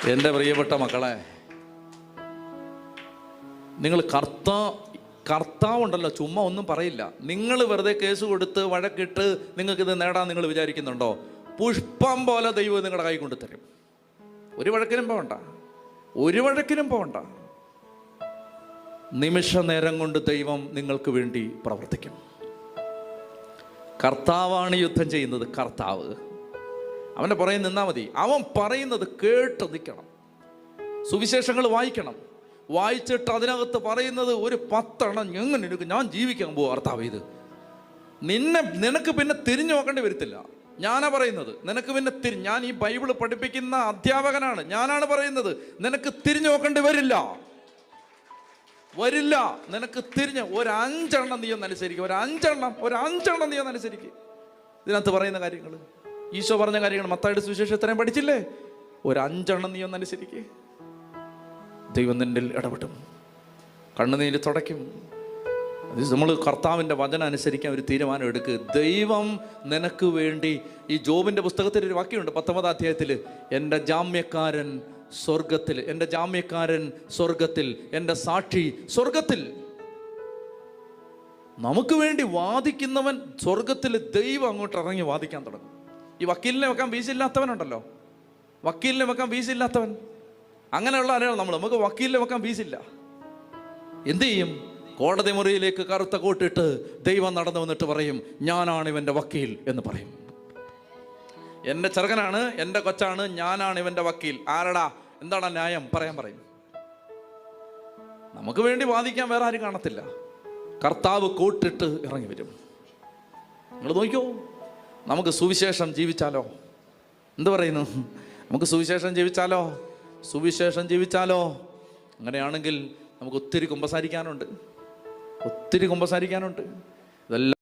എൻ്റെ പ്രിയപ്പെട്ട മക്കളെ, നിങ്ങൾ കർത്താവുണ്ടല്ലോ, ചുമ്മാ ഒന്നും പറയില്ല. നിങ്ങൾ വെറുതെ കേസ് കൊടുത്ത് വഴക്കിട്ട് നിങ്ങൾക്കിത് നേടാൻ നിങ്ങൾ വിചാരിക്കുന്നുണ്ടോ? പുഷ്പം പോലെ ദൈവം നിങ്ങളുടെ കൈ കൊണ്ട് തരും. ഒരു വഴക്കിനും പോകണ്ട. നിമിഷ നേരം കൊണ്ട് ദൈവം നിങ്ങൾക്ക് വേണ്ടി പ്രവർത്തിക്കും. കർത്താവാണ് യുദ്ധം ചെയ്യുന്നത്. കർത്താവ് അവൻ്റെ പുറകെ നിന്നാൽ മതി. അവൻ പറയുന്നത് കേട്ട് നിൽക്കണം. സുവിശേഷങ്ങൾ വായിക്കണം. വായിച്ചിട്ട് അതിനകത്ത് പറയുന്നത് ഒരു 10 എണ്ണം എങ്ങനെ എടുക്കും, ഞാൻ ജീവിക്കാൻ പോവാ കർത്താവ്. ഇത് നിനക്ക് പിന്നെ തിരിഞ്ഞു നോക്കേണ്ടി വരത്തില്ല. ഞാനാ പറയുന്നത്. നിനക്ക് പിന്നെ ഞാൻ ഈ ബൈബിള് പഠിപ്പിക്കുന്ന അധ്യാപകനാണ്. ഞാനാണ് പറയുന്നത്. നിനക്ക് തിരിഞ്ഞു നോക്കേണ്ടി വരില്ല. നിനക്ക് തിരിഞ്ഞ് ഒരു 5 എണ്ണം നീ ഒന്ന് അനുസരിക്കുക. ഒരു 5 എണ്ണം നീ ഒന്ന് അനുസരിക്കുക. ഇതിനകത്ത് പറയുന്ന കാര്യങ്ങൾ, ഈശോ പറഞ്ഞ കാര്യങ്ങൾ, മത്തായിയുടെ സുവിശേഷം ഇത്രയും പഠിച്ചില്ലേ? ഒരു 5 എണ്ണം നീ ഒന്ന് അനുസരിക്കുക. ദൈവം നിന്നിൽ ഇടപെടും, കണ്ണുനീര് തുടയ്ക്കും. നമ്മൾ കർത്താവിൻ്റെ വചനം അനുസരിക്കാൻ ഒരു തീരുമാനം എടുക്കുക. ദൈവം നിനക്ക് വേണ്ടി, ഈ ജോബിൻ്റെ പുസ്തകത്തിൽ ഒരു വാക്യമുണ്ട് 19-ാം അധ്യായത്തിൽ, എൻ്റെ ജാമ്യക്കാരൻ സ്വർഗത്തിൽ, എൻ്റെ സാക്ഷി സ്വർഗത്തിൽ. നമുക്ക് വേണ്ടി വാദിക്കുന്നവൻ സ്വർഗത്തിൽ. ദൈവം അങ്ങോട്ട് ഇറങ്ങി വാദിക്കാൻ തുടങ്ങും. ഈ വക്കീലിനെ വെക്കാൻ വീസില്ലാത്തവനുണ്ടല്ലോ, അങ്ങനെയുള്ള ആളുകൾ നമുക്ക് വക്കീലിനെ വെക്കാൻ വീസില്ല. എന്ത് ചെയ്യും? കോടതി മുറിയിലേക്ക് കറുത്ത കോട്ടിട്ട് ദൈവം നടന്നു വന്നിട്ട് പറയും, ഞാനാണ് ഇവൻ്റെ വക്കീൽ എന്ന് പറയും. എൻ്റെ ചെറുക്കനാണ്, എൻ്റെ കൊച്ചാണ്, ഞാനാണ് ഇവൻ്റെ വക്കീൽ. ആരടാ, എന്താണ് ന്യായം പറയും. നമുക്ക് വേണ്ടി വാദിക്കാൻ വേറെ ആരും കാണത്തില്ല. കർത്താവ് കോട്ടിട്ട് ഇറങ്ങി വരും. നിങ്ങൾ നോക്കിയോ, നമുക്ക് സുവിശേഷം ജീവിച്ചാലോ? എന്ത് പറയുന്നു? നമുക്ക് സുവിശേഷം ജീവിച്ചാലോ? അങ്ങനെയാണെങ്കിൽ നമുക്ക് ഒത്തിരി കുമ്പസാരിക്കാനുണ്ട്. ഇതെല്ലാം